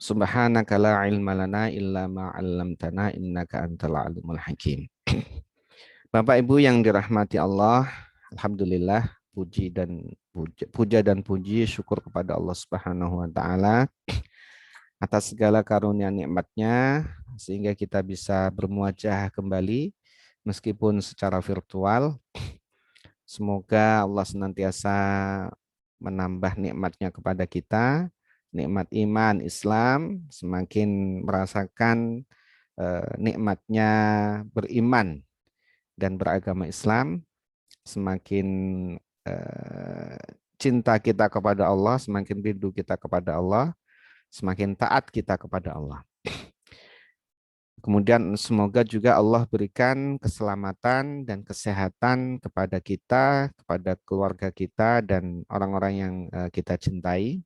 Subhanaka la ilma lana illa ma 'allamtana innaka antal alimul hakim. Bapak Ibu yang dirahmati Allah, alhamdulillah puja dan puji syukur kepada Allah Subhanahu wa taala atas segala karunia nikmatnya sehingga kita bisa bermuajah kembali meskipun secara virtual. Semoga Allah senantiasa menambah nikmatnya kepada kita, nikmat iman Islam, semakin merasakan nikmatnya beriman dan beragama Islam, semakin eh, cinta kita kepada Allah, semakin rindu kita kepada Allah, semakin taat kita kepada Allah. Kemudian semoga juga Allah berikan keselamatan dan kesehatan kepada kita, kepada keluarga kita, dan orang-orang yang kita cintai,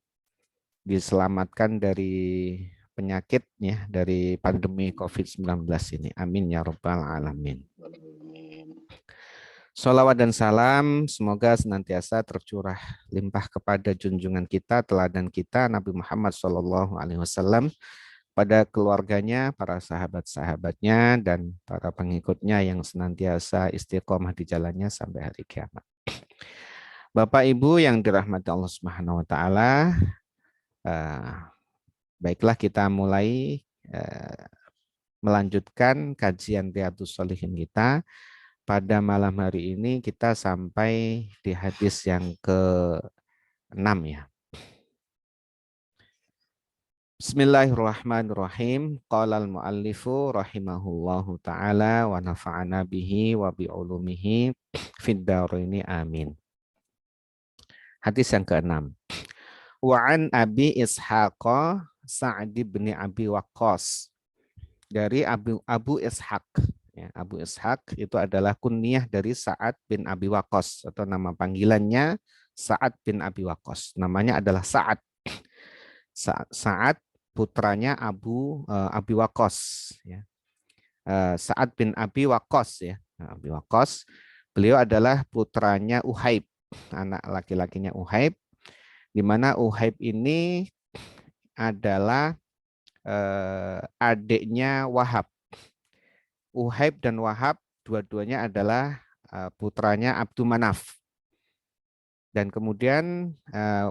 diselamatkan dari penyakitnya, dari pandemi COVID-19 ini. Amin ya Rabbal Alamin. Sholawat dan salam semoga senantiasa tercurah limpah kepada junjungan kita, teladan kita, Nabi Muhammad SAW, pada keluarganya, para sahabat-sahabatnya, dan para pengikutnya yang senantiasa istiqomah di jalannya sampai hari kiamat. Bapak Ibu yang dirahmati Allah Subhanahu wa taala, baiklah kita mulai melanjutkan kajian Riyadhus Shalihin kita. Pada malam hari ini kita sampai di hadis yang ke-6 ya. Bismillahirrahmanirrahim. Qala al-muallifu rahimahullahu taala wa nafa'ana bihi wa bi ulumihi fid dharaini amin. Hadis yang ke-6. Wa an Abi Ishaq Sa'd bin Abi Waqqas. Dari Abu Ishaq. Ya, Abu Ishaq itu adalah kunyah dari Sa'ad bin Abi Waqqas atau nama panggilannya Sa'ad bin Abi Waqqas. Namanya adalah Sa'ad. Sa'ad putranya Abi Waqqas. Ya. Sa'ad bin Abi Waqqas ya. Abi Waqqas. Beliau adalah putranya Uhaib, anak laki-lakinya Uhaib, di mana Uhaib ini adalah adiknya Wahab. Uhaib dan Wahab dua-duanya adalah putranya Abdul Manaf. Dan kemudian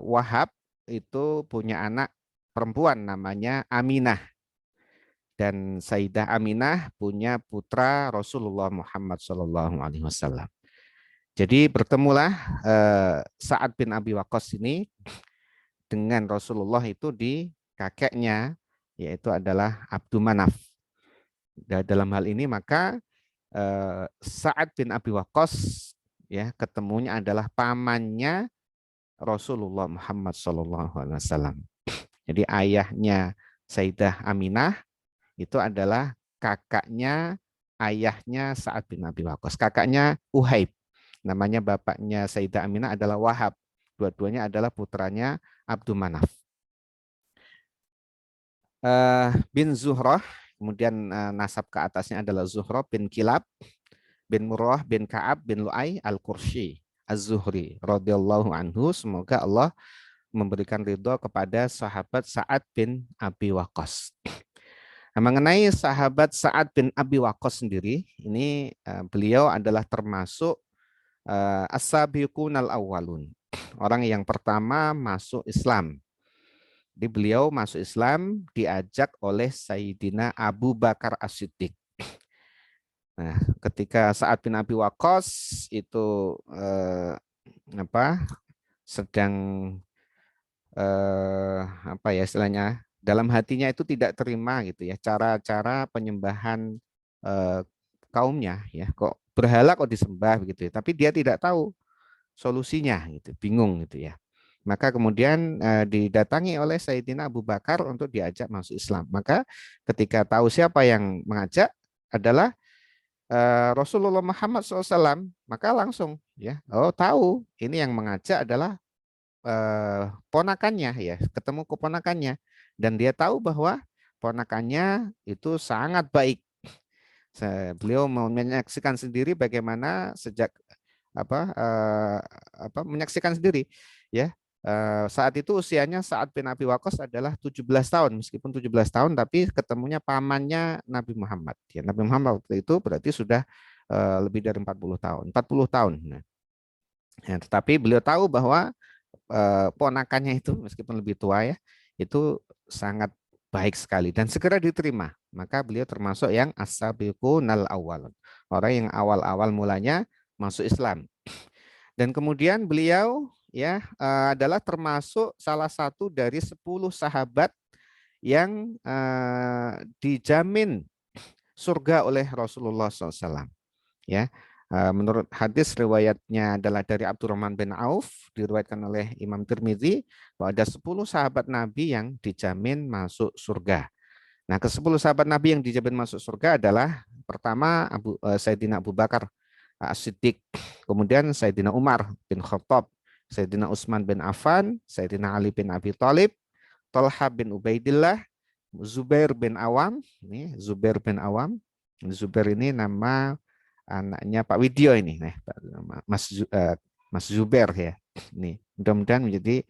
Wahab itu punya anak perempuan namanya Aminah. Dan Sayyidah Aminah punya putra Rasulullah Muhammad SAW. Jadi bertemulah Sa'ad bin Abi Waqqas ini dengan Rasulullah itu di kakeknya, yaitu adalah Abdul Manaf. Dalam hal ini maka Sa'ad bin Abi Waqqas ya ketemunya adalah pamannya Rasulullah Muhammad SAW. Jadi ayahnya Sayyidah Aminah itu adalah kakaknya ayahnya Sa'ad bin Abi Waqqas. Kakaknya Uhaib. Namanya bapaknya Sayyidah Aminah adalah Wahab. Dua-duanya adalah putranya Abdul Manaf. Bin Zuhrah, kemudian nasab ke atasnya adalah Zuhrah bin Kilab, bin Murrah, bin Ka'ab, bin Lu'ay, Al-Qurshi, Az-Zuhri, radhiyallahu anhu. Semoga Allah memberikan ridho kepada sahabat Sa'ad bin Abi Waqqas. Nah, mengenai sahabat Sa'ad bin Abi Waqqas sendiri, ini beliau adalah termasuk as-sabiqunal awwalun, orang yang pertama masuk Islam. Jadi beliau masuk Islam diajak oleh Sayyidina Abu Bakar As-Siddiq. Nah, ketika Sa'ad bin Abi Waqqas itu sedang istilahnya dalam hatinya itu tidak terima gitu ya cara-cara penyembahan kaumnya ya, kok berhala kok disembah begitu ya, tapi dia tidak tahu solusinya gitu, bingung gitu ya. Maka kemudian didatangi oleh Sayyidina Abu Bakar untuk diajak masuk Islam. Maka ketika tahu siapa yang mengajak adalah Rasulullah Muhammad SAW, maka langsung ya, tahu ini yang mengajak adalah ponakannya ya, ketemu keponakannya, dan dia tahu bahwa ponakannya itu sangat baik. Beliau menyaksikan sendiri bagaimana sejak menyaksikan sendiri ya Saat itu usianya Sa'ad bin Abi Waqqas adalah 17 tahun, meskipun 17 tahun tapi ketemunya pamannya Nabi Muhammad. Ya, Nabi Muhammad waktu itu berarti sudah lebih dari 40 tahun, 40 tahun. Nah, ya, tetapi beliau tahu bahwa ponakannya itu meskipun lebih tua ya, itu sangat baik sekali dan segera diterima. Maka beliau termasuk yang as-sabiqunal awwalun. Orang yang awal-awal mulanya masuk Islam. Dan kemudian beliau ya adalah termasuk salah satu dari 10 sahabat yang dijamin surga oleh Rasulullah SAW. Ya, menurut hadis riwayatnya adalah dari Abdurrahman bin Auf, diriwayatkan oleh Imam Tirmidzi bahwa ada 10 sahabat Nabi yang dijamin masuk surga. Nah, ke-10 sahabat Nabi yang dijamin masuk surga adalah pertama Sayyidina Abu Bakar As-Siddiq, kemudian Sayyidina Umar bin Khattab, Sayyidina Utsman bin Affan, Sayyidina Ali bin Abi Thalib, Talha bin Ubaidillah, Zubair bin Awam. Ini Zubair bin Awam. Zubair ini nama anaknya Pak Widyo ini, Mas Zubair ya. Ini mudah-mudahan menjadi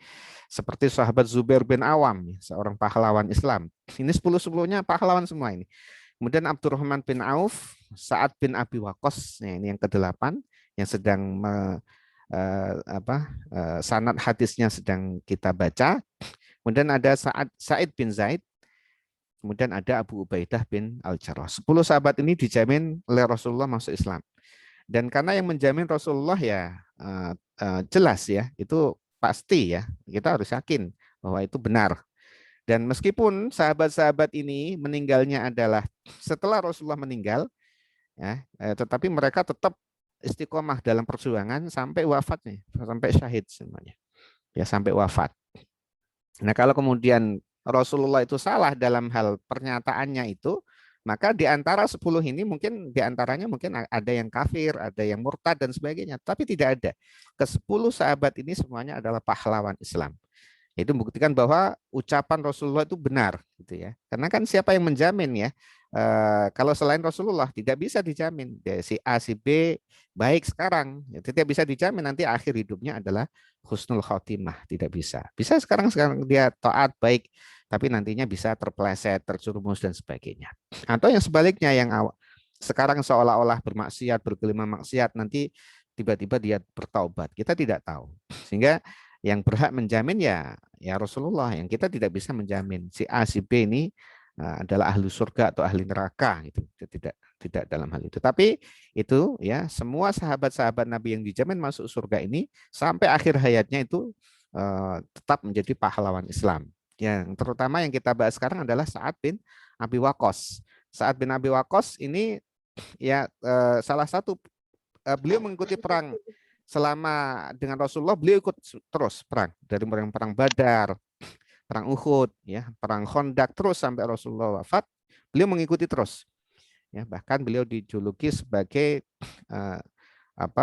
seperti sahabat Zubair bin Awam, seorang pahlawan Islam. Ini 10-10-nya pahlawan semua ini. Kemudian Abdurrahman bin Auf, Sa'ad bin Abi Waqqas, nah ini yang ke-8 yang sedang sanad hadisnya sedang kita baca. Kemudian ada Sa'id bin Zaid, kemudian ada Abu Ubaidah bin Al-Jarrah. 10 sahabat ini dijamin oleh Rasulullah masuk Islam. Dan karena yang menjamin Rasulullah ya jelas ya, itu pasti ya, kita harus yakin bahwa itu benar. Dan meskipun sahabat-sahabat ini meninggalnya adalah setelah Rasulullah meninggal, ya, tetapi mereka tetap istiqomah dalam perjuangan sampai wafatnya, sampai syahid semuanya, ya sampai wafat. Nah, kalau kemudian Rasulullah itu salah dalam hal pernyataannya itu, maka di antara 10 ini mungkin di antaranya mungkin ada yang kafir, ada yang murtad dan sebagainya, tapi tidak ada. Ke-10 sahabat ini semuanya adalah pahlawan Islam. Itu membuktikan bahwa ucapan Rasulullah itu benar, gitu ya. Karena kan siapa yang menjamin ya? Kalau selain Rasulullah tidak bisa dijamin. Si A, si B baik sekarang, ya, tidak bisa dijamin nanti akhir hidupnya adalah husnul khotimah, tidak bisa. Bisa sekarang dia taat baik, tapi nantinya bisa terpeleset, terjerumus dan sebagainya. Atau yang sebaliknya yang sekarang seolah-olah bermaksiat, berkelima maksiat, nanti tiba-tiba dia bertaubat. Kita tidak tahu. Sehingga yang berhak menjamin ya Rasulullah, yang kita tidak bisa menjamin si A si B ini adalah ahli surga atau ahli neraka gitu. Tidak dalam hal itu. Tapi itu ya semua sahabat-sahabat Nabi yang dijamin masuk surga ini sampai akhir hayatnya itu tetap menjadi pahlawan Islam. Yang terutama yang kita bahas sekarang adalah Sa'ad bin Abi Waqqas. Sa'ad bin Abi Waqqas ini ya salah satu beliau mengikuti perang selama dengan Rasulullah, beliau ikut terus perang dari perang Badar, perang Uhud, ya, perang Khandaq, terus sampai Rasulullah wafat, beliau mengikuti terus. Ya, bahkan beliau dijuluki sebagai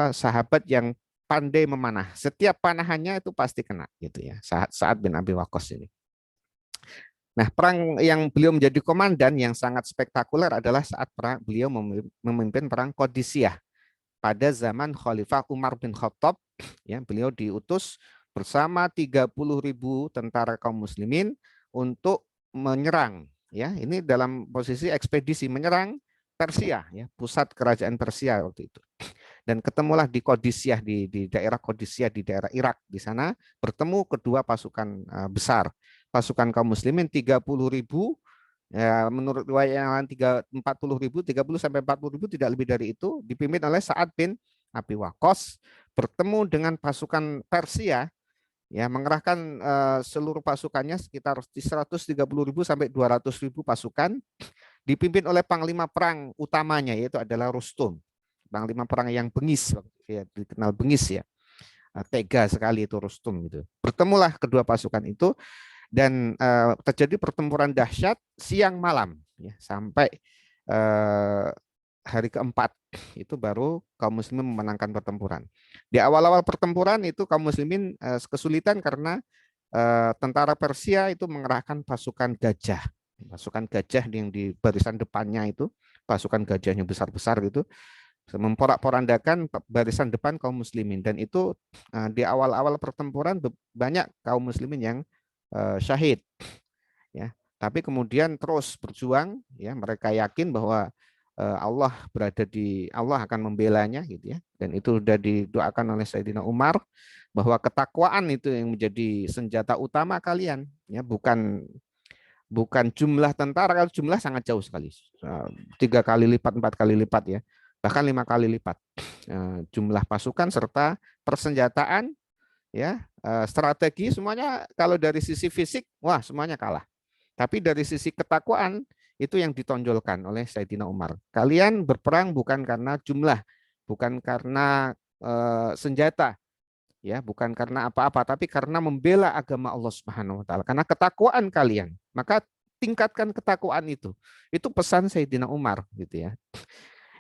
sahabat yang pandai memanah. Setiap panahannya itu pasti kena, gitu ya. Sa'ad bin Abi Waqqas ini. Nah, perang yang beliau menjadi komandan yang sangat spektakuler adalah saat beliau memimpin perang Qadisiyah. Pada zaman Khalifah Umar bin Khattab, ya, beliau diutus bersama 30.000 tentara kaum muslimin untuk menyerang, ya, ini dalam posisi ekspedisi menyerang Persia, ya, pusat kerajaan Persia waktu itu. Dan ketemulah di Qadisiyah, di daerah Qadisiyah di daerah Irak. Di sana bertemu kedua pasukan besar, pasukan kaum muslimin 30.000. Ya, menurut riwayat yang lain 30 sampai 40.000, tidak lebih dari itu, dipimpin oleh Sa'ad bin Abi Waqqas, bertemu dengan pasukan Persia, ya, mengerahkan seluruh pasukannya sekitar 130.000 sampai 200.000 pasukan, dipimpin oleh panglima perang utamanya yaitu adalah Rustum, panglima perang yang bengis, ya, dikenal bengis ya, tega sekali itu Rustum itu. Bertemulah kedua pasukan itu. Dan terjadi pertempuran dahsyat siang malam, ya, sampai hari keempat itu baru kaum muslimin memenangkan pertempuran. Di awal-awal pertempuran itu kaum muslimin kesulitan karena tentara Persia itu mengerahkan pasukan gajah yang di barisan depannya itu, pasukan gajahnya besar-besar gitu, memporak-porandakan barisan depan kaum muslimin, dan itu di awal-awal pertempuran banyak kaum muslimin yang syahid, ya. Tapi kemudian terus berjuang, ya, mereka yakin bahwa Allah akan membelanya, gitu ya. Dan itu sudah didoakan oleh Sayyidina Umar bahwa ketakwaan itu yang menjadi senjata utama kalian, ya, bukan jumlah tentara. Kalau jumlah sangat jauh sekali, 3 kali lipat, 4 kali lipat, ya, bahkan 5 kali lipat jumlah pasukan serta persenjataan, ya, strategi, semuanya. Kalau dari sisi fisik, wah, semuanya kalah. Tapi dari sisi ketakwaan itu yang ditonjolkan oleh Sayyidina Umar. Kalian berperang bukan karena jumlah, bukan karena senjata, ya, bukan karena apa-apa, tapi karena membela agama Allah Subhanahu wa taala, karena ketakwaan kalian. Maka tingkatkan ketakwaan itu. Itu pesan Sayyidina Umar, gitu ya.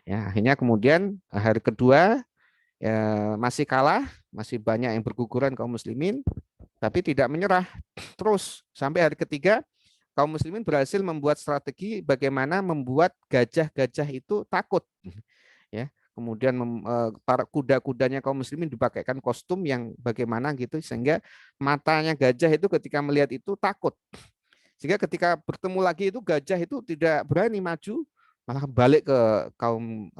Ya, akhirnya kemudian hari kedua, ya, masih kalah, masih banyak yang berguguran kaum muslimin, tapi tidak menyerah. Terus sampai hari ketiga, kaum muslimin berhasil membuat strategi bagaimana membuat gajah-gajah itu takut, ya. Kemudian para kuda-kudanya kaum muslimin dipakaikan kostum yang bagaimana gitu, sehingga matanya gajah itu ketika melihat itu takut. Sehingga ketika bertemu lagi itu gajah itu tidak berani maju, malah balik ke kaum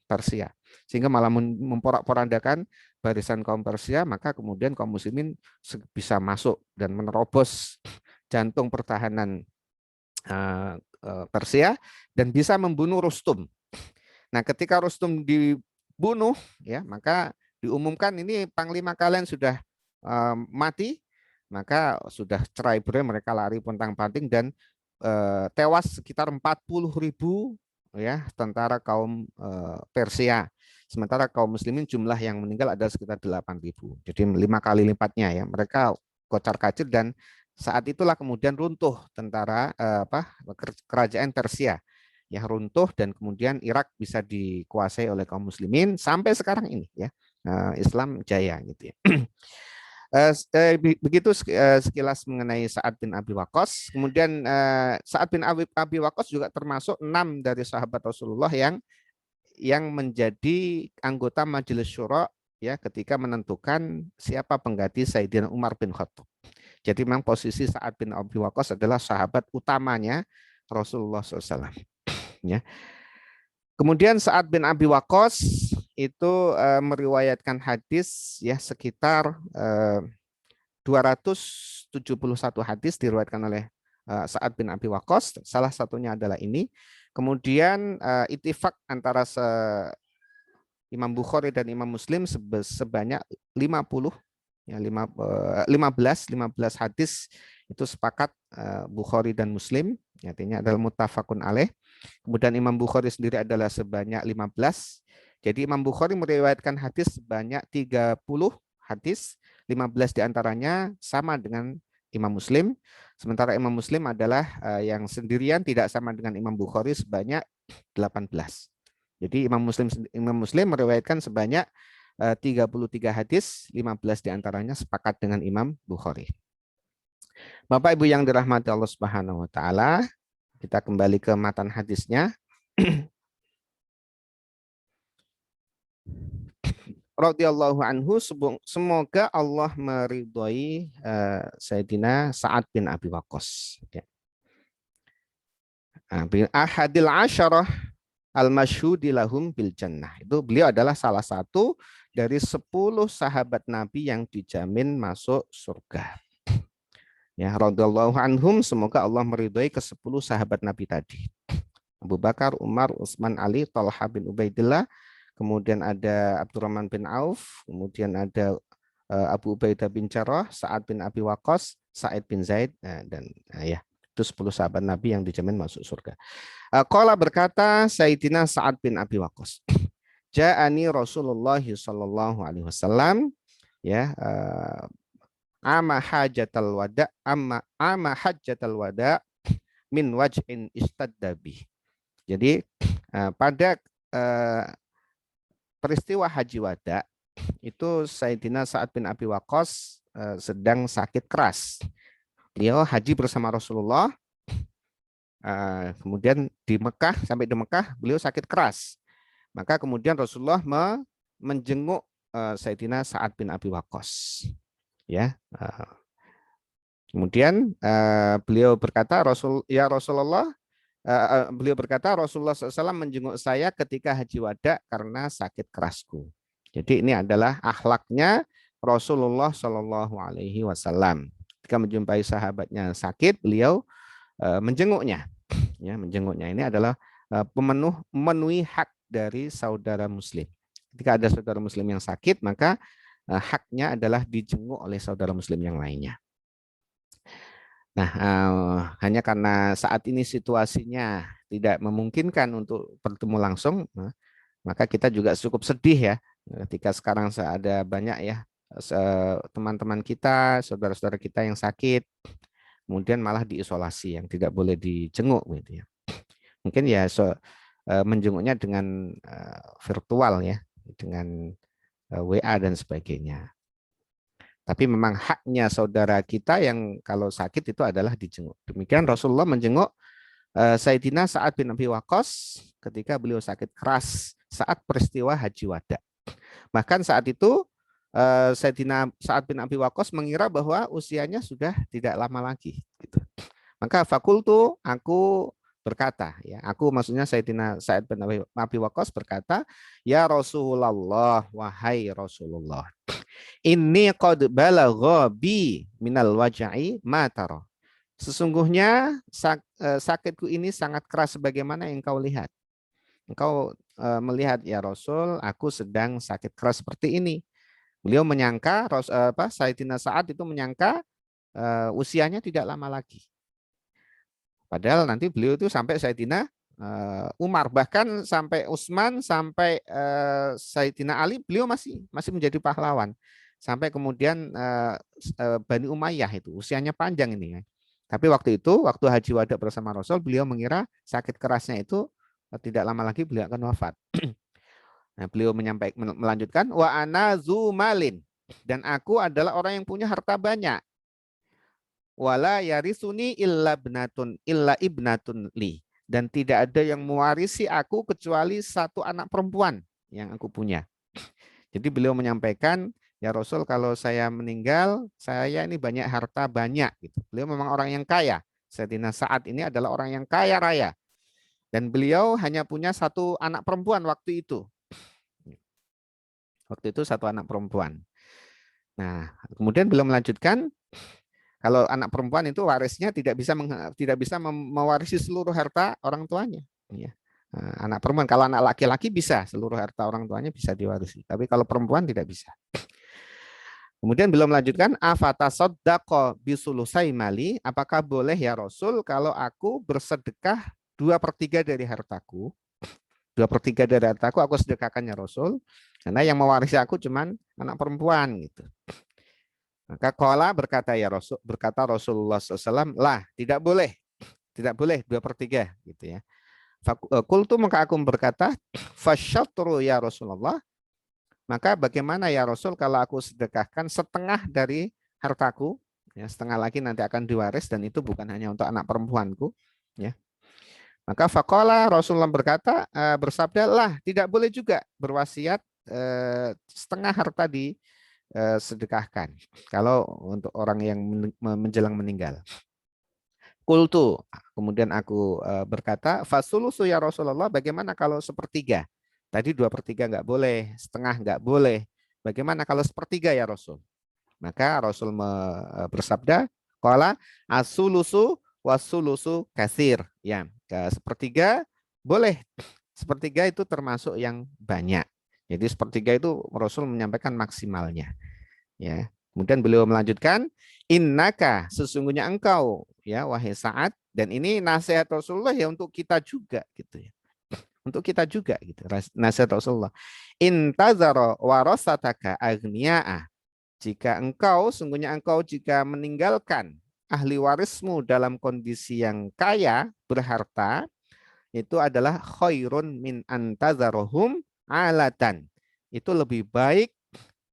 Persia. Sehingga malah memporak-porandakan barisan kaum Persia, maka kemudian kaum muslimin bisa masuk dan menerobos jantung pertahanan Persia dan bisa membunuh Rustum. Nah, ketika Rustum dibunuh, ya, maka diumumkan ini panglima kalian sudah mati, maka sudah cerai-berai, mereka lari pontang-panting dan tewas sekitar 40.000, ya, tentara kaum Persia. Sementara kaum muslimin jumlah yang meninggal adalah sekitar 8.000. Jadi 5 kali lipatnya, ya. Mereka kocar-kacir, dan saat itulah kemudian runtuh tentara kerajaan Persia, ya, runtuh, dan kemudian Irak bisa dikuasai oleh kaum muslimin sampai sekarang ini, ya. Islam jaya, gitu ya. Begitu sekilas mengenai Sa'ad bin Abi Waqqas. Kemudian Sa'ad bin Abi Waqqas juga termasuk 6 dari sahabat Rasulullah yang menjadi anggota Majelis Syura, ya, ketika menentukan siapa pengganti Sayyidina Umar bin Khattab. Jadi memang posisi Sa'ad bin Abi Waqqas adalah sahabat utamanya Rasulullah SAW. Ya. Kemudian Sa'ad bin Abi Waqqas itu meriwayatkan hadis, ya, sekitar 271 hadis diriwayatkan oleh Sa'ad bin Abi Waqqas. Salah satunya adalah ini. Kemudian ittifaq antara Imam Bukhari dan Imam Muslim sebanyak 50, ya, 15 hadis itu sepakat Bukhari dan Muslim, artinya adalah muttafaqun alaih. Kemudian Imam Bukhari sendiri adalah sebanyak 15. Jadi Imam Bukhari meriwayatkan hadis sebanyak 30 hadis, 15 diantaranya sama dengan Imam Muslim. Sementara Imam Muslim adalah yang sendirian tidak sama dengan Imam Bukhari sebanyak 18. Jadi Imam Muslim meriwayatkan sebanyak 33 hadis, 15 diantaranya sepakat dengan Imam Bukhari. Bapak Ibu yang dirahmati Allah Subhanahu wa taala, kita kembali ke matan hadisnya. Radhiyallahu anhu, semoga Allah meridhoi Sayyidina Sa'ad bin Abi Waqqas. Ahadil asyarah al-masyhudi lahum bil jannah. Itu beliau adalah salah satu dari 10 sahabat Nabi yang dijamin masuk surga. Ya, radhiyallahu anhum, semoga Allah meridhoi ke-10 sahabat Nabi tadi. Abu Bakar, Umar, Utsman, Ali, Thalhah bin Ubaidillah, kemudian ada Abdurrahman bin Auf, kemudian ada Abu Ubaidah bin Jarrah, Sa'ad bin Abi Waqqas, Sa'id bin Zaid, dan ya, itu 10 sahabat Nabi yang dijamin masuk surga. Qala berkata Sayyidina Sa'ad bin Abi Waqqas, Ja'ani Rasulullah sallallahu alaihi wasallam, ya, ama hajatal wada min waj'in istaddabi. Jadi pada peristiwa Haji Wada itu Sayyidina Sa'ad bin Abi Waqqas sedang sakit keras. Beliau haji bersama Rasulullah. Kemudian sampai di Mekah beliau sakit keras. Maka kemudian Rasulullah menjenguk Sayyidina Sa'ad bin Abi Waqqas. Ya. Kemudian beliau berkata, ya Rasulullah, beliau berkata Rasulullah SAW menjenguk saya ketika haji wada karena sakit kerasku. Jadi ini adalah akhlaknya Rasulullah Shallallahu Alaihi Wasallam. Ketika menjumpai sahabatnya sakit, beliau menjenguknya. Ya, menjenguknya ini adalah memenuhi hak dari saudara Muslim. Ketika ada saudara Muslim yang sakit, maka haknya adalah dijenguk oleh saudara Muslim yang lainnya. Nah, hanya karena saat ini situasinya tidak memungkinkan untuk bertemu langsung, maka kita juga cukup sedih ya ketika sekarang ada banyak ya teman-teman kita, saudara-saudara kita yang sakit, kemudian malah diisolasi, yang tidak boleh dijenguk gitu ya. Mungkin ya menjenguknya dengan virtual ya, dengan WA dan sebagainya. Tapi memang haknya saudara kita yang kalau sakit itu adalah dijenguk. Demikian Rasulullah menjenguk Sayyidina Sa'ad bin Abi Waqqas ketika beliau sakit keras saat peristiwa Haji Wada. Bahkan saat itu Sayyidina Sa'ad bin Abi Waqqas mengira bahwa usianya sudah tidak lama lagi. Gitu. Maka fakultu, aku berkata, ya, aku maksudnya Sayyidina Sa'ad bin Abi Waqqas berkata, ya Rasulullah, wahai Rasulullah, ini qad balagha bi minal waja'i ma tara. Sesungguhnya sakitku ini sangat keras sebagaimana yang kau lihat. Engkau melihat ya Rasul, aku sedang sakit keras seperti ini. Beliau menyangka Sayyidina Sa'ad itu menyangka usianya tidak lama lagi. Padahal nanti beliau itu sampai Sayyidina Umar, bahkan sampai Utsman, sampai Sayyidina Ali, beliau masih menjadi pahlawan. Sampai kemudian Bani Umayyah itu usianya panjang ini. Tapi waktu itu, waktu Haji Wada bersama Rasul, beliau mengira sakit kerasnya itu tidak lama lagi beliau akan wafat. Nah, beliau melanjutkan, wa ana zumalin, dan aku adalah orang yang punya harta banyak. Wala yarisuni illa ibnatun li, dan tidak ada yang mewarisi aku kecuali satu anak perempuan yang aku punya. Jadi beliau menyampaikan, ya Rasul, kalau saya meninggal, saya ini banyak harta banyak. Gitu. Beliau memang orang yang kaya. Sayyidina Sa'ad ini adalah orang yang kaya raya. Dan beliau hanya punya satu anak perempuan waktu itu. Waktu itu satu anak perempuan. Nah, kemudian beliau melanjutkan, kalau anak perempuan itu warisnya tidak bisa mewarisi seluruh harta orang tuanya. Ya. Anak perempuan, kalau anak laki-laki bisa, seluruh harta orang tuanya bisa diwarisi. Tapi kalau perempuan tidak bisa. Kemudian beliau melanjutkan, afatasaddaqo bisulusai mali, apakah boleh ya Rasul kalau aku bersedekah 2/3 dari hartaku? 2/3 dari hartaku aku sedekahkan ya Rasul, karena yang mewarisi aku cuman anak perempuan gitu. Maka qala berkata Rasulullah SAW, lah tidak boleh 2/3 gitu ya. Qultu, maka aku berkata, fasyatru ya Rasulullah, maka bagaimana ya Rasul kalau aku sedekahkan setengah dari hartaku, ya, setengah lagi nanti akan diwaris dan itu bukan hanya untuk anak perempuanku, ya. Maka faqala, Rasulullah berkata, bersabda, lah tidak boleh juga berwasiat setengah harta sedekahkan kalau untuk orang yang menjelang meninggal. Qultu, kemudian aku berkata, fasulusu ya Rasulullah, bagaimana kalau sepertiga? Tadi 2/3 nggak boleh, setengah nggak boleh. Bagaimana kalau sepertiga ya Rasul? Maka Rasul bersabda, qala asulusu wasulusu kasir. Ya, sepertiga boleh. Sepertiga itu termasuk yang banyak. Jadi sepertiga itu Rasul menyampaikan maksimalnya. Ya. Kemudian beliau melanjutkan, innaka, sesungguhnya engkau, ya wahai Sa'ad, dan ini nasihat Rasulullah ya untuk kita juga gitu ya. Untuk kita juga gitu. Nasihat Rasulullah. Intazara warasataka agniya'a. Sungguhnya engkau jika meninggalkan ahli warismu dalam kondisi yang kaya, berharta, itu adalah khairun min antazarahum alatan. Itu lebih baik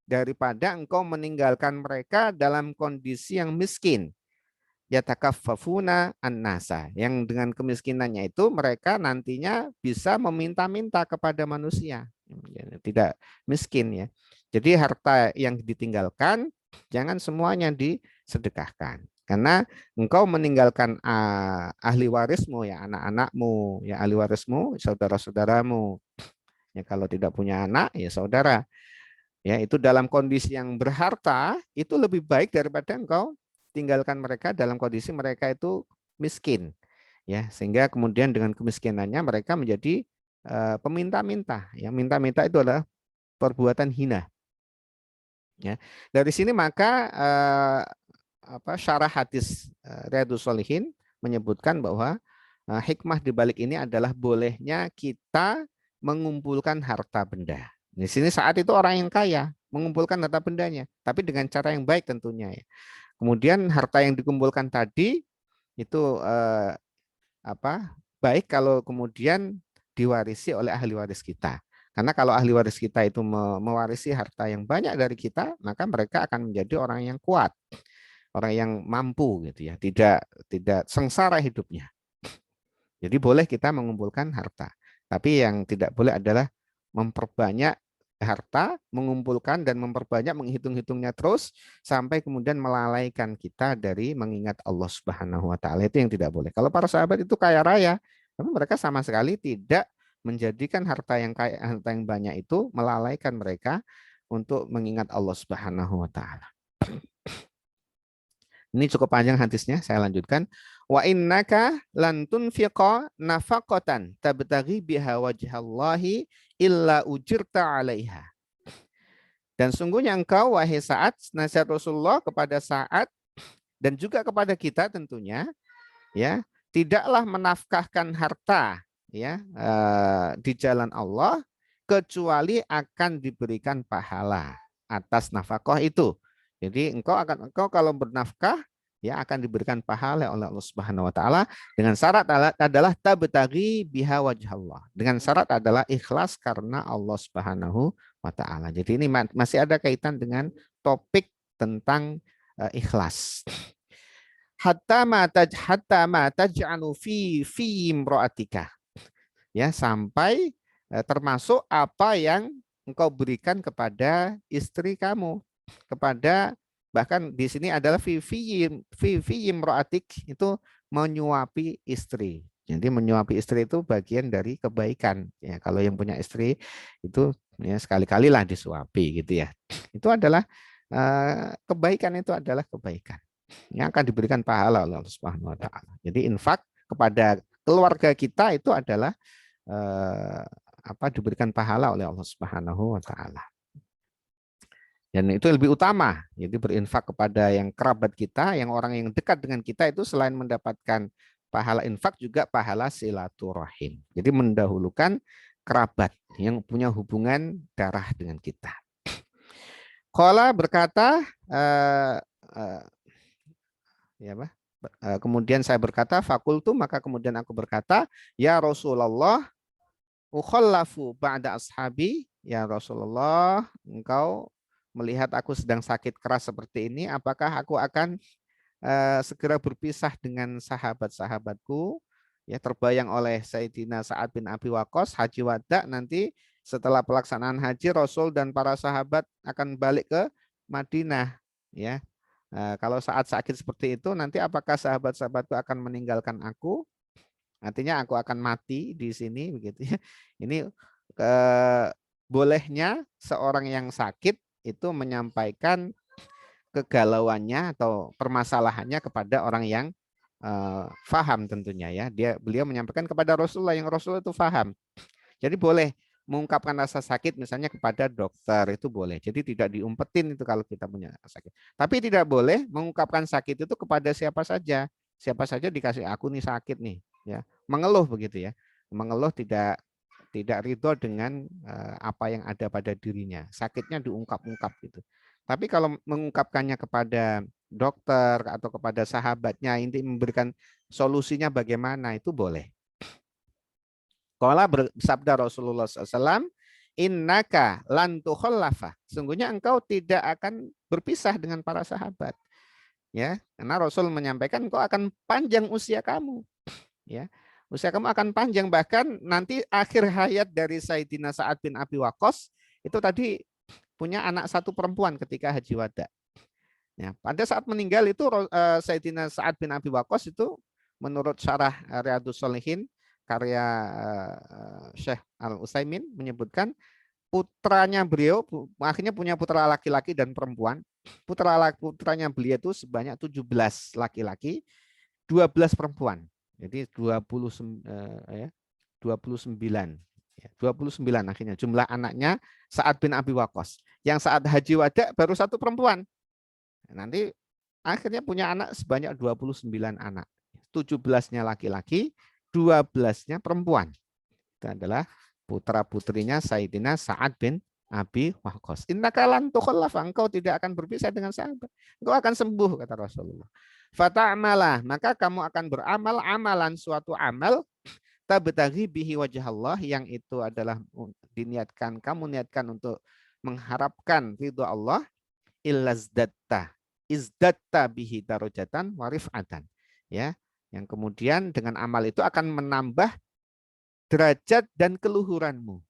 daripada engkau meninggalkan mereka dalam kondisi yang miskin. yatakaffafuna an-nasa, yang dengan kemiskinannya itu mereka nantinya bisa meminta-minta kepada manusia, tidak miskin ya. Jadi harta yang ditinggalkan jangan semuanya disedekahkan, karena engkau meninggalkan ahli warismu ya, anak-anakmu ya, ahli warismu saudara-saudaramu ya, kalau tidak punya anak ya saudara ya, itu dalam kondisi yang berharta itu lebih baik daripada engkau tinggalkan mereka dalam kondisi mereka itu miskin ya, sehingga kemudian dengan kemiskinannya mereka menjadi peminta-minta ya. Minta-minta itu adalah perbuatan hina ya. Dari sini maka syarah hadis Riyadhus Shalihin menyebutkan bahwa hikmah di balik ini adalah bolehnya kita mengumpulkan harta benda. Di sini saat itu orang yang kaya mengumpulkan harta bendanya, tapi dengan cara yang baik tentunya ya. Kemudian harta yang dikumpulkan tadi itu baik kalau kemudian diwarisi oleh ahli waris kita. Karena kalau ahli waris kita itu mewarisi harta yang banyak dari kita, maka mereka akan menjadi orang yang kuat, orang yang mampu gitu ya, tidak sengsara hidupnya. Jadi boleh kita mengumpulkan harta, tapi yang tidak boleh adalah memperbanyak harta, mengumpulkan dan memperbanyak, menghitung-hitungnya terus sampai kemudian melalaikan kita dari mengingat Allah Subhanahu wa taala. Itu yang tidak boleh. Kalau para sahabat itu kaya raya, tapi mereka sama sekali tidak menjadikan harta yang banyak itu melalaikan mereka untuk mengingat Allah Subhanahu wa taala. Ini cukup panjang hadisnya, saya lanjutkan. Wa innaka lan tunfiqa nafaqatan tabtaghi biha wajhallahi illa ujirta 'alaiha. Dan sungguhnya engkau wahai Sa'ad, nasihat Rasulullah kepada Sa'ad dan juga kepada kita tentunya ya, tidaklah menafkahkan harta ya di jalan Allah kecuali akan diberikan pahala atas nafkah itu. Jadi engkau kalau bernafkah ya akan diberikan pahala oleh Allah Subhanahu wa taala, dengan syarat adalah tabtaghi biha wajhallah. Dengan syarat adalah ikhlas karena Allah Subhanahu wa taala. Jadi ini masih ada kaitan dengan topik tentang ikhlas. Hatta ma taj'alu fi imra'atika. Ya, sampai termasuk apa yang engkau berikan kepada istri kamu, kepada, bahkan di sini adalah fi imra'atik, itu menyuapi istri. Jadi menyuapi istri itu bagian dari kebaikan ya. Kalau yang punya istri itu ya sekali-kali lah disuapi gitu ya. Itu adalah kebaikan, itu adalah kebaikan yang akan diberikan pahala oleh Allah Subhanahu wa taala. Jadi infak kepada keluarga kita itu adalah diberikan pahala oleh Allah Subhanahu wa taala. Dan itu lebih utama. Jadi berinfak kepada yang kerabat kita, yang orang yang dekat dengan kita itu selain mendapatkan pahala infak juga pahala silaturahim. Jadi mendahulukan kerabat yang punya hubungan darah dengan kita. Qala berkata kemudian saya berkata, fakultu, maka kemudian aku berkata, ya Rasulullah, ukhallafu ba'da ashabi, ya Rasulullah, engkau melihat aku sedang sakit keras seperti ini, apakah aku akan segera berpisah dengan sahabat-sahabatku? Ya, terbayang oleh Sayyidina Sa'ad bin Abi Waqqas, haji wada, nanti setelah pelaksanaan haji Rasul dan para sahabat akan balik ke Madinah ya. Kalau saat sakit seperti itu, nanti apakah sahabat-sahabatku akan meninggalkan aku? Artinya aku akan mati di sini begitu ya. Ini bolehnya seorang yang sakit itu menyampaikan kegalauannya atau permasalahannya kepada orang yang faham tentunya ya. Beliau menyampaikan kepada Rasulullah yang Rasul itu faham. Jadi boleh mengungkapkan rasa sakit misalnya kepada dokter, itu boleh. Jadi tidak diumpetin itu kalau kita punya sakit. Tapi tidak boleh mengungkapkan sakit itu kepada siapa saja. Siapa saja dikasih, aku nih sakit nih ya. Mengeluh begitu ya. Mengeluh tidak ridho dengan apa yang ada pada dirinya. Sakitnya diungkap-ungkap gitu. Tapi kalau mengungkapkannya kepada dokter atau kepada sahabatnya, inti memberikan solusinya bagaimana, itu boleh. Qala bersabda Rasulullah SAW, innaka lan tukhallafa. Sungguhnya engkau tidak akan berpisah dengan para sahabat. Ya, karena Rasul menyampaikan kau akan panjang usia kamu. Ya, usia kamu akan panjang, bahkan nanti akhir hayat dari Sayyidina Sa'ad bin Abi Waqqas itu tadi punya anak satu perempuan ketika Haji Wada. Ya, pada saat meninggal itu Sayyidina Sa'ad bin Abi Waqqas itu menurut syarah Riyadhus Shalihin karya Syekh Al Utsaimin menyebutkan putranya beliau akhirnya punya putra laki-laki dan perempuan. Putranya beliau itu sebanyak 17 laki-laki, 12 perempuan. Jadi 29. Ya, 29 akhirnya jumlah anaknya Sa'ad bin Abi Waqqas. Yang saat Haji Wada baru satu perempuan. Nanti akhirnya punya anak sebanyak 29 anak. 17-nya laki-laki, 12-nya perempuan. Itu adalah putra-putrinya Sayyidina Sa'ad bin Abi Waqqas. Innaka lan tukhallafa, engkau tidak akan berpisah dengan sahabat. Engkau akan sembuh, kata Rasulullah. Fata'amalah, maka kamu akan beramal amalan suatu amal tabtaghi bihi wajah Allah, yang itu adalah kamu niatkan untuk mengharapkan ridho Allah, izdatta bihi darajatan wa rif'atan. Ya, yang kemudian dengan amal itu akan menambah derajat dan keluhuranmu.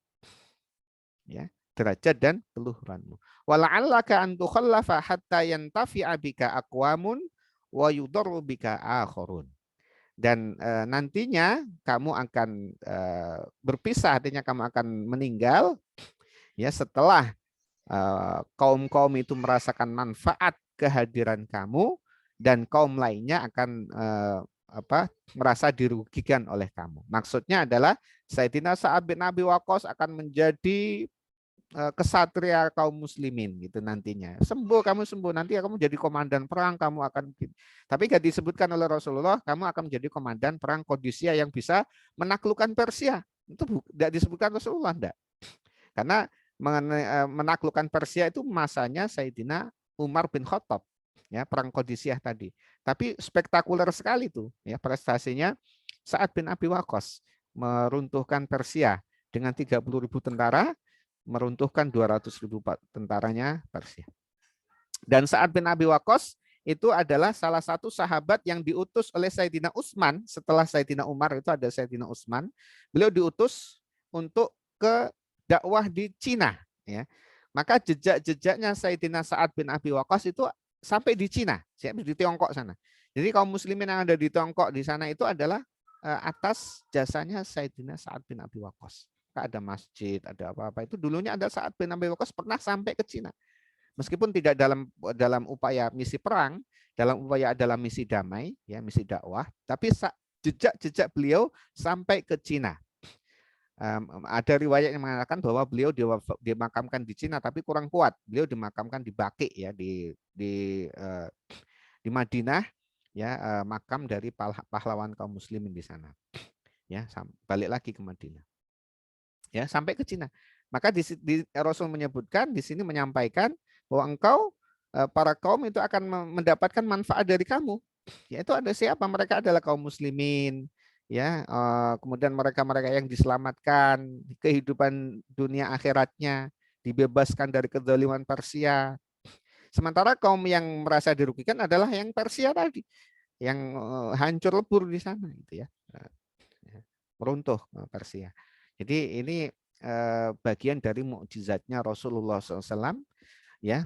Ya, derajat dan keluhuranmu. Wala'allaka an tukhallafa hatta yantafi'a bika aqwamun wa yudarru bika akharun. Dan nantinya kamu akan berpisah, artinya kamu akan meninggal ya setelah kaum-kaum itu merasakan manfaat kehadiran kamu, dan kaum lainnya akan merasa dirugikan oleh kamu. Maksudnya adalah Sayyidina Sa'ad bin Abi Waqqas akan menjadi kesatria kaum muslimin gitu nantinya. Kamu sembuh, nanti kamu jadi komandan perang, kamu akan, tapi gak disebutkan oleh Rasulullah kamu akan menjadi komandan perang Qadisiyah yang bisa menaklukkan Persia. Itu tidak disebutkan Rasulullah, enggak. Karena menaklukkan Persia itu masanya Sayyidina Umar bin Khattab, ya, perang Qadisiyah tadi. Tapi spektakuler sekali tuh ya prestasinya Sa'ad bin Abi Waqqas, meruntuhkan Persia dengan 30.000 tentara, meruntuhkan 200.000 tentaranya Persia. Dan Sa'ad bin Abi Waqqas itu adalah salah satu sahabat yang diutus oleh Sayyidina Utsman setelah Sayyidina Umar. Itu ada Sayyidina Utsman. Beliau diutus untuk ke dakwah di Cina, ya. Maka jejak-jejaknya Sayyidina Sa'ad bin Abi Waqqas itu sampai di Cina, di Tiongkok sana. Jadi kaum muslimin yang ada di Tiongkok di sana itu adalah atas jasanya Sayyidina Sa'ad bin Abi Waqqas. Ada masjid, ada apa-apa, itu dulunya ada Sa'ad bin Abi Waqqas pernah sampai ke Cina. Meskipun tidak dalam upaya misi perang, dalam misi damai, ya, misi dakwah, tapi jejak-jejak beliau sampai ke Cina. Ada riwayat yang mengatakan bahwa beliau dimakamkan di Cina, tapi kurang kuat. Beliau dimakamkan di Baqi, ya, di Madinah, ya, makam dari pahlawan kaum muslimin di sana. Ya, balik lagi ke Madinah. Ya, sampai ke Cina. Maka Rasul menyebutkan di sini, menyampaikan bahwa engkau, para kaum itu akan mendapatkan manfaat dari kamu. Yaitu ada siapa? Mereka adalah kaum muslimin, ya. Kemudian mereka yang diselamatkan kehidupan dunia akhiratnya, dibebaskan dari kezaliman Persia. Sementara kaum yang merasa dirugikan adalah yang Persia tadi, yang hancur lebur di sana, gitu ya, meruntuh Persia. Jadi ini bagian dari mukjizatnya Rasulullah SAW, ya.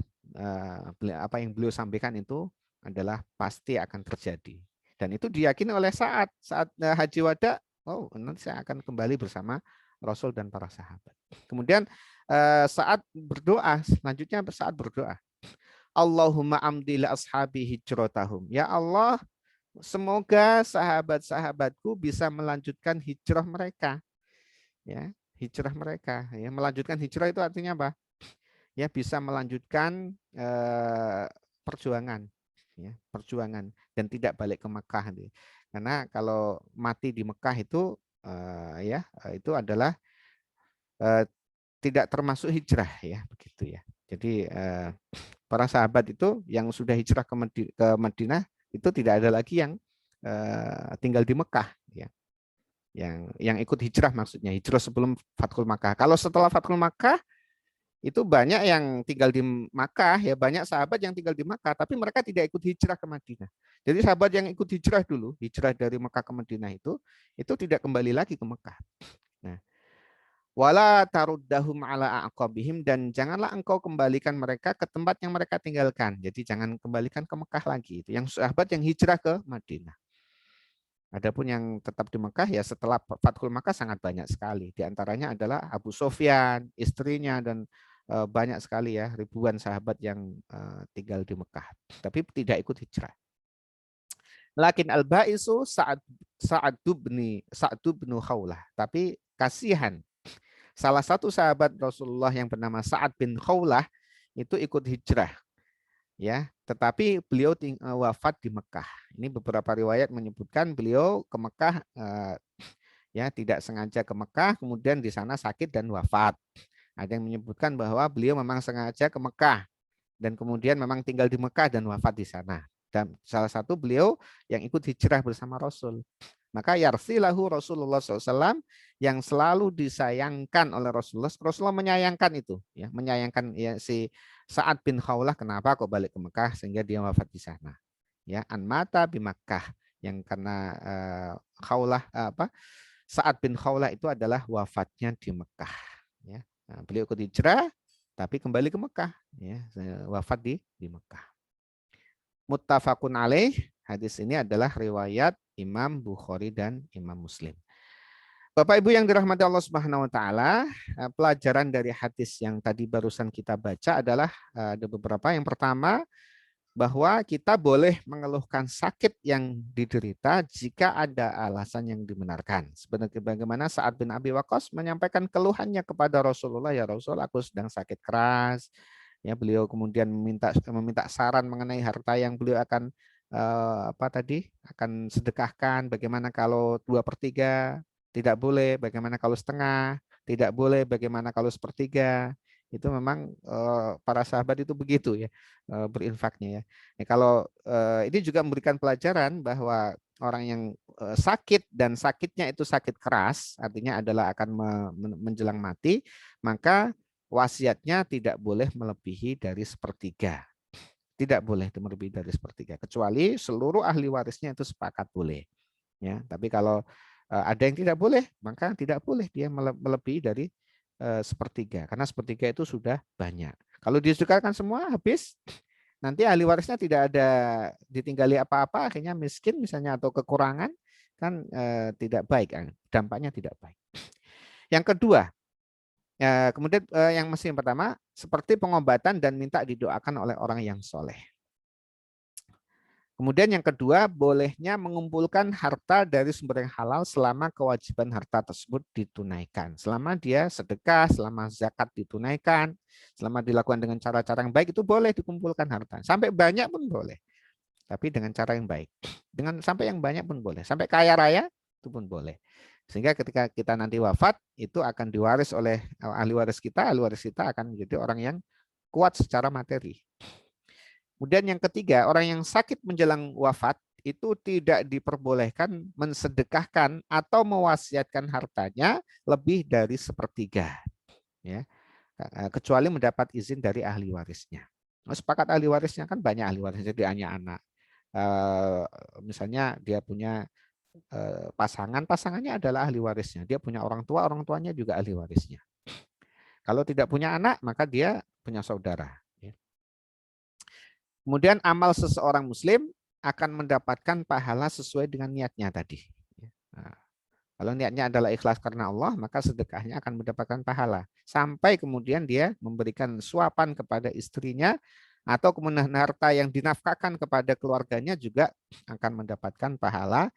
Apa yang beliau sampaikan itu adalah pasti akan terjadi, dan itu diyakini oleh saat Haji Wada. Oh, nanti saya akan kembali bersama Rasul dan para sahabat. Kemudian saat berdoa, selanjutnya saat berdoa, Allahumma amdil ashabi hijrotahum. Ya Allah, semoga sahabat-sahabatku bisa melanjutkan hijrah mereka. Ya, hijrah mereka. Ya, melanjutkan hijrah itu artinya apa? Ya, bisa melanjutkan perjuangan, ya, perjuangan, dan tidak balik ke Mekah. Karena kalau mati di Mekah itu itu adalah tidak termasuk hijrah, ya, begitu ya. Jadi para sahabat itu yang sudah hijrah ke Madinah itu tidak ada lagi yang tinggal di Mekah, ya. Yang ikut hijrah, maksudnya hijrah sebelum Fathul Makkah. Kalau setelah Fathul Makkah itu banyak yang tinggal di Makkah, ya banyak sahabat yang tinggal di Makkah, tapi mereka tidak ikut hijrah ke Madinah. Jadi sahabat yang ikut hijrah dulu, hijrah dari Makkah ke Madinah itu tidak kembali lagi ke Makkah. Nah, wala taruddahum ala aqabihim, dan janganlah engkau kembalikan mereka ke tempat yang mereka tinggalkan. Jadi jangan kembalikan ke Mekah lagi. Itu yang sahabat yang hijrah ke Madinah. Adapun yang tetap di Mekah ya setelah Fathul Makkah sangat banyak sekali. Di antaranya adalah Abu Sofyan, istrinya, dan banyak sekali ya, ribuan sahabat yang tinggal di Mekah tapi tidak ikut hijrah. Lakin al-ba'isu Sa'ad bin Khawlah. Tapi kasihan, salah satu sahabat Rasulullah yang bernama Sa'ad bin Khawlah itu ikut hijrah, ya, tetapi beliau wafat di Mekah. Ini beberapa riwayat menyebutkan beliau ke Mekah, ya, tidak sengaja ke Mekah, kemudian di sana sakit dan wafat. Ada yang menyebutkan bahwa beliau memang sengaja ke Mekah dan kemudian memang tinggal di Mekah dan wafat di sana. Dan salah satu beliau yang ikut hijrah bersama Rasul. Maka yarsilahu Rasulullah SAW, yang selalu disayangkan oleh Rasulullah. Rasulullah menyayangkan itu, ya, menyayangkan ya, si Sa'ad bin Khawlah kenapa kok balik ke Mekah sehingga dia wafat di sana. Ya, an mata bi Makkah, yang karena Khawlah Sa'ad bin Khawlah itu adalah wafatnya di Mekah. Ya, nah, beliau ikut hijrah tapi kembali ke Mekah, ya, wafat di Mekah. Muttafaqun alaih, hadis ini adalah riwayat Imam Bukhari dan Imam Muslim. Bapak Ibu yang dirahmati Allah Subhanahu wa taala, pelajaran dari hadis yang tadi barusan kita baca adalah ada beberapa. Yang pertama, bahwa kita boleh mengeluhkan sakit yang diderita jika ada alasan yang dibenarkan. Sebenarnya bagaimana Sa'ad bin Abi Waqqas menyampaikan keluhannya kepada Rasulullah, ya Rasul, aku sedang sakit keras. Ya, beliau kemudian meminta saran mengenai harta yang beliau akan akan sedekahkan. Bagaimana kalau 2/3? Tidak boleh. Bagaimana kalau setengah? Tidak boleh. Bagaimana kalau 1/3? Itu memang para sahabat itu begitu ya, berinfaknya ya. Nah, kalau ini juga memberikan pelajaran bahwa orang yang sakit dan sakitnya itu sakit keras, artinya adalah akan menjelang mati, maka wasiatnya tidak boleh melebihi dari 1/3. Tidak boleh melebihi dari 1/3, kecuali seluruh ahli warisnya itu sepakat boleh. Ya, tapi kalau ada yang tidak boleh, maka tidak boleh dia melebihi dari 1/3, karena 1/3 itu sudah banyak. Kalau disedekahkan semua habis, nanti ahli warisnya tidak ada ditinggali apa-apa, akhirnya miskin misalnya atau kekurangan, kan tidak baik, dampaknya tidak baik. Yang kedua, kemudian yang pertama seperti pengobatan dan minta didoakan oleh orang yang soleh. Kemudian yang kedua, bolehnya mengumpulkan harta dari sumber yang halal selama kewajiban harta tersebut ditunaikan. Selama dia sedekah, selama zakat ditunaikan, selama dilakukan dengan cara-cara yang baik, itu boleh dikumpulkan harta. Sampai banyak pun boleh, tapi dengan cara yang baik. Dengan sampai yang banyak pun boleh. Sampai kaya raya itu pun boleh. Sehingga ketika kita nanti wafat, itu akan diwaris oleh ahli waris kita akan menjadi orang yang kuat secara materi. Kemudian yang ketiga, orang yang sakit menjelang wafat itu tidak diperbolehkan mensedekahkan atau mewasiatkan hartanya lebih dari 1/3, ya, kecuali mendapat izin dari ahli warisnya. Sepakat ahli warisnya, kan banyak ahli warisnya, jadi hanya anak. Misalnya dia punya pasangannya adalah ahli warisnya. Dia punya orang tuanya juga ahli warisnya. Kalau tidak punya anak, maka dia punya saudara. Kemudian amal seseorang muslim akan mendapatkan pahala sesuai dengan niatnya tadi. Nah, kalau niatnya adalah ikhlas karena Allah, maka sedekahnya akan mendapatkan pahala. Sampai kemudian dia memberikan suapan kepada istrinya, atau kemudian harta yang dinafkahkan kepada keluarganya juga akan mendapatkan pahala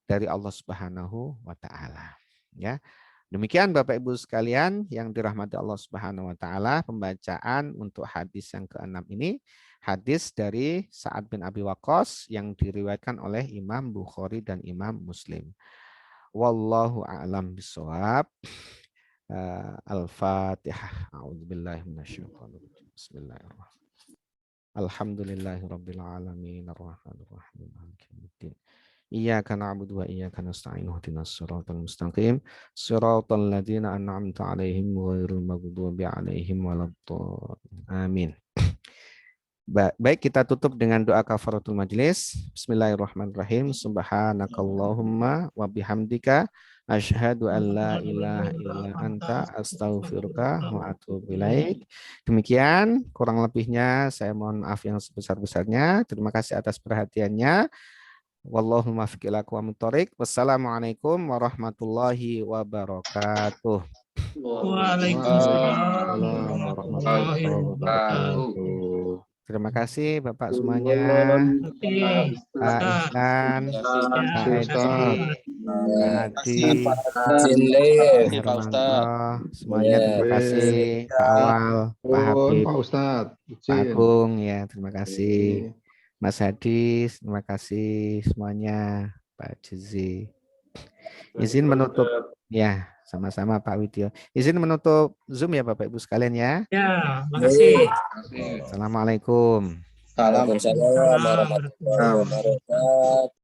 dari Allah Subhanahu wa taala. Ya. Demikian Bapak Ibu sekalian yang dirahmati Allah Subhanahu wa taala, pembacaan untuk hadis yang ke-6 ini, hadis dari Sa'ad bin Abi Waqqas yang diriwayatkan oleh Imam Bukhari dan Imam Muslim. Wallahu a'lam bishawab. Al-Fatihah. A'udzubillahi minasyaitonir rajim. Bismillahirrahmanirrahim. Alhamdulillahirabbil alamin arrahmanirrahim maliki yaumiddin. Iyyaka na'budu wa iyyaka nasta'in ihdinas siratal mustaqim siratal ladzina an'amta 'alaihim ghairil maghdubi 'alaihim waladdallin. Amin. Baik, kita tutup dengan doa kafaratul majlis. Bismillahirrahmanirrahim. Subhanakallahumma wa bihamdika asyhadu an la ilaha illa anta astaghfiruka wa atubu ilaik. Demikian kurang lebihnya saya mohon maaf yang sebesar-besarnya. Terima kasih atas perhatiannya. Wallahu muwaffiq ila aqwamit thoriq. Wassalamualaikum warahmatullahi wabarakatuh. Waalaikumsalam warahmatullahi wabarakatuh. Terima kasih Bapak semuanya. Oke, Pak Ihsan, Pak Edi, Pak Adi, Pak Hermanto, semuanya terima kasih. Pak Awal, Pak Habib, Pak Ustadz, Pak Agung, ya terima kasih. Mas Hadi, terima kasih semuanya. Pak Jezi. Izin menutup, ya sama-sama Pak Widyo. Izin menutup Zoom ya Bapak Ibu sekalian ya. ya, makasih. Assalamualaikum. Waalaikumsalam warahmatullahi wabarakatuh.